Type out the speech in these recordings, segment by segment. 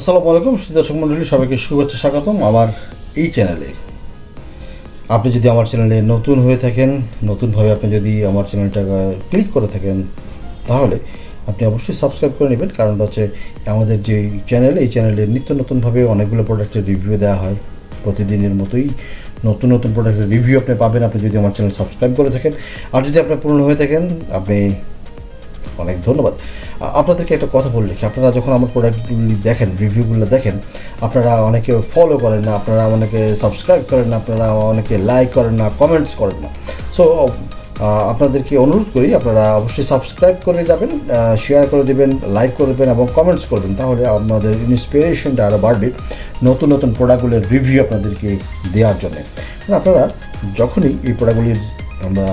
আসসালামু আলাইকুম দর্শক মণ্ডলী, সবাইকে শুভেচ্ছা স্বাগতম আমার এই চ্যানেলে। আপনি যদি আমার চ্যানেলে নতুন হয়ে থাকেন, নতুনভাবে আপনি যদি আমার চ্যানেলটা ক্লিক করে থাকেন, তাহলে আপনি অবশ্যই সাবস্ক্রাইব করে নেবেন। কারণটা হচ্ছে আমাদের যে চ্যানেল, এই চ্যানেলে নিত্য নতুনভাবে অনেকগুলো প্রোডাক্টের রিভিউ দেওয়া হয়। প্রতিদিনের মতোই নতুন নতুন প্রোডাক্টের রিভিউ আপনি পাবেন আপনি যদি আমার চ্যানেল সাবস্ক্রাইব করে থাকেন। আর যদি আপনার পুরনো হয়ে থাকেন, আপনি অনেক ধন্যবাদ। আপনাদেরকে একটা কথা বলে রাখি, আপনারা যখন আমার প্রোডাক্টগুলি দেখেন, রিভিউগুলো দেখেন, আপনারা অনেকে ফলো করেন না, আপনারা অনেকে সাবস্ক্রাইব করেন না, আপনারা অনেকে লাইক করেন না, কমেন্টস করেন না। সো আপনাদেরকে অনুরোধ করি, আপনারা অবশ্যই সাবস্ক্রাইব করে যাবেন, শেয়ার করে দেবেন, লাইক করে দেবেন এবং কমেন্টস করবেন। তাহলে আমাদের ইন্সপিরেশনটা আরও বাড়বে নতুন নতুন প্রোডাক্টগুলোর রিভিউ আপনাদেরকে দেওয়ার জন্যে। আপনারা যখনই এই প্রোডাক্টগুলির আমরা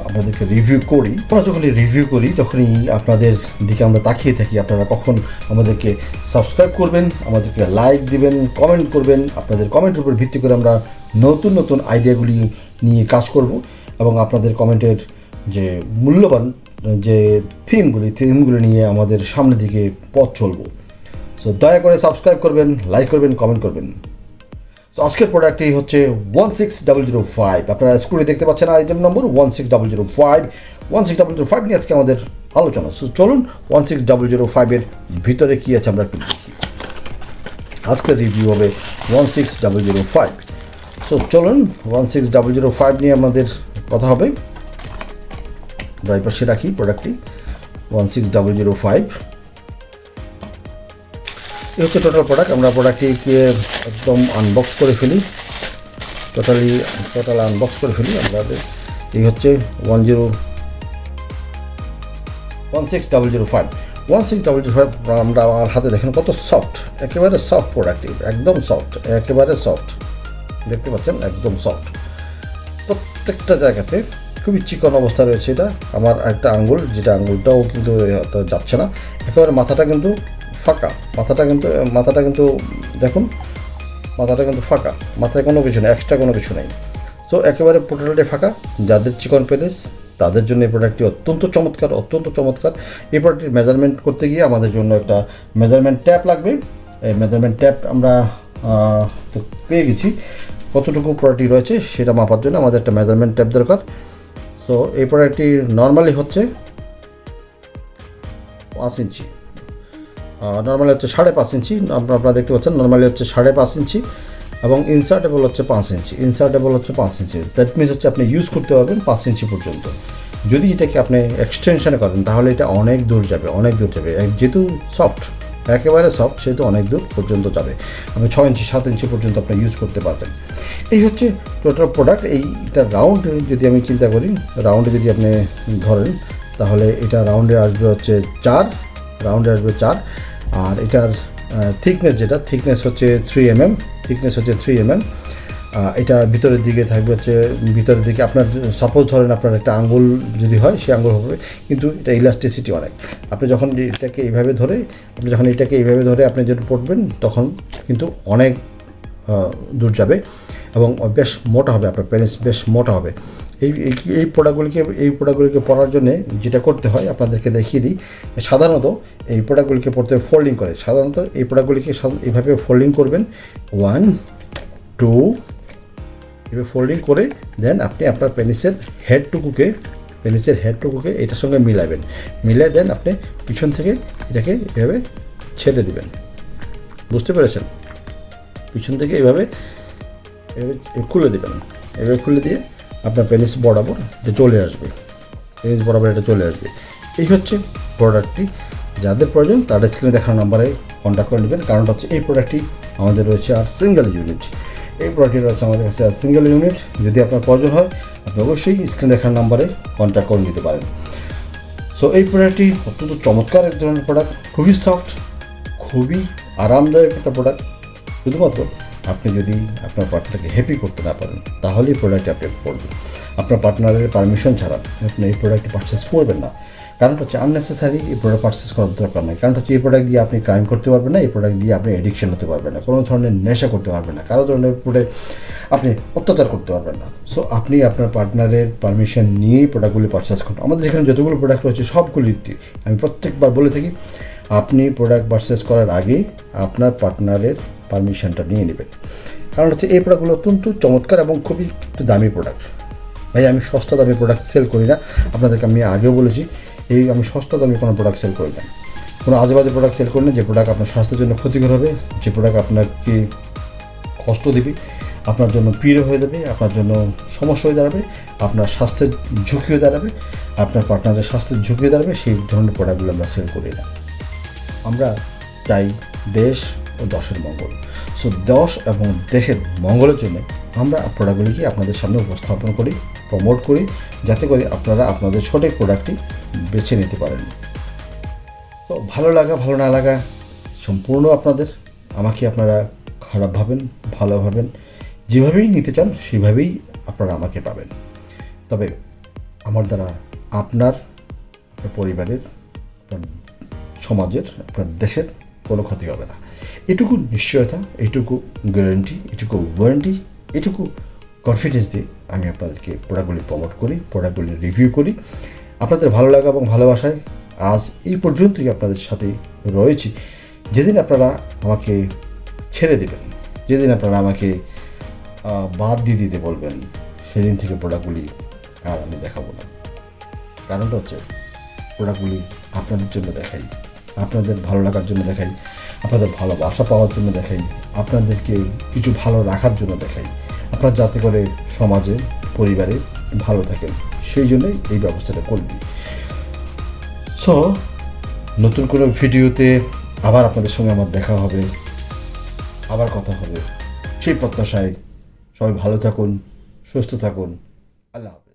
আপনাদেরকে রিভিউ করি, আমরা যখনই রিভিউ করি তখনই আপনাদের দিকে আমরা তাকিয়ে থাকি আপনারা কখন আমাদেরকে সাবস্ক্রাইব করবেন, আমাদেরকে লাইক দিবেন, কমেন্ট করবেন। আপনাদের কমেন্টের উপর ভিত্তি করে আমরা নতুন নতুন আইডিয়াগুলি নিয়ে কাজ করব এবং আপনাদের কমেন্টের যে মূল্যবান যে থিমগুলি নিয়ে আমাদের সামনের দিকে পথ চলব। সো দয়া করে সাবস্ক্রাইব করবেন, লাইক করবেন, কমেন্ট করবেন। তো আজকের প্রোডাক্টটি হচ্ছে 16005। আপনারা স্ক্রিনে দেখতে পাচ্ছেন আইটেম নম্বর 16005। 16005 নিয়ে আজকে আমাদের আলোচনা। সো চলুন 16005 এর ভিতরে কী আছে আমরা একটু দেখি। আজকের রিভিউ হবে 16005। সো চলুন 16005 নিয়ে আমাদের কথা হবে। আমরা এই পাশে রাখি প্রোডাক্টটি 16005। এই হচ্ছে টোটাল প্রোডাক্ট। আমরা প্রোডাক্টটিকে একদম আনবক্স করে ফেলি, টোটাল আনবক্স করে ফেলি। আমাদের এই হচ্ছে 16005। আমরা আমার হাতে দেখেন কত সফট, একেবারে সফট প্রোডাক্টটি, একদম সফট, একেবারে সফট। দেখতে পাচ্ছেন একদম সফট, প্রত্যেকটা জায়গাতে খুবই চিকন অবস্থা রয়েছে। এটা আমার একটা আঙ্গুল, যেটা আঙ্গুলটাও কিন্তু যাচ্ছে না। একেবারে মাথাটা কিন্তু ফাঁকা, মাথাটা কিন্তু দেখুন, মাথাটা কিন্তু ফাঁকা, মাথায় কোনো কিছু নেই, এক্সট্রা কোনো কিছু নেই। সো একেবারে টোটালটাই ফাঁকা। যাদের চিকন পেনিস তাদের জন্য এই প্রোডাক্টটি অত্যন্ত চমৎকার। এই প্রোডাক্টটির মেজারমেন্ট করতে গিয়ে আমাদের জন্য একটা মেজারমেন্ট ট্যাপ লাগবে। এই মেজারমেন্ট ট্যাপ আমরা পেয়ে গেছি। কতটুকু প্রোডাক্টটি রয়েছে সেটা মাপার জন্য আমাদের একটা মেজারমেন্ট ট্যাপ দরকার। সো এই প্রোডাক্টটি নর্মালি হচ্ছে 5 ইঞ্চি, নর্মালি হচ্ছে 5.5 ইঞ্চি। আপনারা দেখতে পাচ্ছেন নর্মালি হচ্ছে 5.5 ইঞ্চি এবং ইনসার্টেবল হচ্ছে 5 ইঞ্চি। দ্যাট মিনস হচ্ছে আপনি ইউজ করতে পারবেন 5 ইঞ্চি পর্যন্ত। যদি এটাকে আপনি এক্সটেনশনে করেন তাহলে এটা অনেক দূর যাবে। যেহেতু সফট, একেবারে সফট, সেহেতু অনেক দূর পর্যন্ত যাবে। আপনি 6 ইঞ্চি 7 ইঞ্চি পর্যন্ত আপনি ইউজ করতে পারবেন। এই হচ্ছে টোটাল প্রোডাক্ট। এইটা রাউন্ড যদি আমি চিন্তা করি, রাউন্ডে যদি আপনি ধরেন তাহলে এটা রাউন্ডে আসবে হচ্ছে 4, আর এটার থিকনেস হচ্ছে 3 mm। এটা ভিতরের দিকে থাকবে হচ্ছে, ভিতরের দিকে আপনার সাপোজ ধরেন আপনার একটা আঙ্গুল যদি হয় সে আঙ্গুল হবে, কিন্তু এটা ইলাস্টিসিটি অনেক। আপনি যখন এটাকে এইভাবে ধরে আপনি যেটা পড়বেন তখন কিন্তু অনেক দূর যাবে এবং বেশ মোটা হবে, আপনার পেনিস বেশ মোটা হবে। এই প্রোডাক্টগুলিকে পরার জন্যে যেটা করতে হয় আপনাদেরকে দেখিয়ে দিই। সাধারণত এই প্রোডাক্টগুলিকে পড়তে ফোল্ডিং করে, সাধারণত এই প্রোডাক্টগুলিকে এইভাবে ফোল্ডিং করবেন, 1 2 এভাবে ফোল্ডিং করে দেন আপনি আপনার পেনিসের হেডটুকুকে এটার সঙ্গে মিলাই দেন আপনি পিছন থেকে এটাকে এভাবে ছেড়ে দিবেন। বুঝতে পেরেছেন? পিছন থেকে এভাবে খুলে দেবেন। এভাবে খুলে দিয়ে আপনার পেনিস বরাবর এটা চলে আসবে। এই হচ্ছে প্রোডাক্টটি। যাদের প্রয়োজন তারা স্ক্রিনে দেখানো নাম্বারে কন্ট্যাক্ট করে নেবেন। কারণটা হচ্ছে এই প্রোডাক্টটি আমাদের রয়েছে আর সিঙ্গেল ইউনিট। আমাদের কাছে আর সিঙ্গেল ইউনিট। যদি আপনার প্রয়োজন হয় আপনি অবশ্যই স্ক্রিনে দেখানো নাম্বারে কন্ট্যাক্ট করে নিতে পারেন। সো এই প্রোডাক্টটি অত্যন্ত চমৎকার এক ধরনের প্রোডাক্ট, খুবই সফট, খুবই আরামদায়ক একটা প্রোডাক্ট। শুধুমাত্র আপনি যদি আপনার পার্টনারকে হ্যাপি করতে না পারেন তাহলে এই প্রোডাক্টটি আপনি করবেন। আপনার পার্টনারের পারমিশন ছাড়া আপনি এই প্রোডাক্টটি পারচেস করবেন না। কারণটা হচ্ছে আননেসেসারি এই প্রোডাক্ট পারচেস করার দরকার নেই। কারণটা হচ্ছে এই প্রোডাক্ট দিয়ে আপনি ক্রাইম করতে পারবেন না, এই প্রোডাক্ট দিয়ে আপনি অ্যাডিকশন হতে পারবেন না, কোনো ধরনের নেশা করতে পারবেন না, কারো ধরনের উপরে আপনি অত্যাচার করতে পারবেন না। সো আপনি আপনার পার্টনারের পারমিশন নিয়েই প্রোডাক্টগুলি পারচেস করুন। আমাদের এখানে যতগুলো প্রোডাক্ট রয়েছে সবগুলিতে আমি প্রত্যেকবার বলে থাকি আপনি প্রোডাক্ট পারচেস করার আগে আপনার পার্টনারের পারমিশনটা নিয়ে নেবেন। কারণ হচ্ছে এই প্রোডাক্টগুলো অত্যন্ত চমৎকার এবং খুবই একটু দামি প্রোডাক্ট। ভাই আমি সস্তা দামি প্রোডাক্ট সেল করি না, আপনাদেরকে আমি আগেও বলেছি আমি সস্তা দামি কোনো প্রোডাক্ট সেল করি না, কোনো আজেবাজে প্রোডাক্ট সেল করি না যে প্রোডাক্ট আপনার স্বাস্থ্যের জন্য ক্ষতিকর হবে, যে প্রোডাক্ট আপনাকে কষ্ট দেবে, আপনার জন্য পীড়া হয়ে যাবে, আপনার জন্য সমস্যা হয়ে দাঁড়াবে, আপনার স্বাস্থ্যের ঝুঁকি হয়ে দাঁড়াবে, আপনার পার্টনারের স্বাস্থ্যের ঝুঁকি হয়ে দাঁড়াবে, সেই ধরনের প্রোডাক্টগুলো আমরা সেল করি না। আমরা চাই দেশ ও দশের মঙ্গল। সো দেশ এবং দেশের মঙ্গলের জন্য আমরা প্রোডাক্টগুলিকে আপনাদের সামনে উপস্থাপন করি, প্রমোট করি, যাতে করে আপনারা আপনাদের সঠিক প্রোডাক্টটি বেছে নিতে পারেন। তো ভালো লাগা ভালো না লাগা সম্পূর্ণ আপনাদের। আমাকে আপনারা খারাপ ভাবেন, ভালো ভাবেন, যেভাবেই নিতে চান সেভাবেই আপনারা আমাকে পাবেন। তবে আমার দ্বারা আপনার পরিবারের, আপনার সমাজের, আপনার দেশের কোনো ক্ষতি হবে না, এটুকু নিশ্চয়তা, এটুকু গ্যারান্টি, এটুকু ওয়ারেন্টি, এটুকু কনফিডেন্স দিয়ে আমি আপনাদেরকে প্রোডাক্টগুলি প্রমোট করি, প্রোডাক্টগুলি রিভিউ করি। আপনাদের ভালো লাগা এবং ভালোবাসায় আজ এই পর্যন্তই আপনাদের সাথে রয়েছি। যেদিন আপনারা আমাকে ছেড়ে দেবেন, যেদিন আপনারা আমাকে বাদ দিয়ে দিতে বলবেন, সেদিন থেকে প্রোডাক্টগুলি আর আমি দেখাবো না। কারণটা হচ্ছে প্রোডাক্টগুলি আপনাদের জন্য দেখাই, আপনাদের ভালো লাগার জন্য দেখাই, আপনাদের ভালোবাসা পাওয়ার জন্য দেখাই, আপনাদেরকে কিছু ভালো রাখার জন্য দেখাই, আপনার যাতে করে সমাজে, পরিবারে ভালো থাকেন, সেই জন্যই এই ব্যবস্থাটা করবি। সো নতুন কোনো ভিডিওতে আবার আপনাদের সঙ্গে আমার দেখা হবে, আবার কথা হবে, সেই প্রত্যাশায় সবাই ভালো থাকুন, সুস্থ থাকুন। আল্লাহ হাফেজ।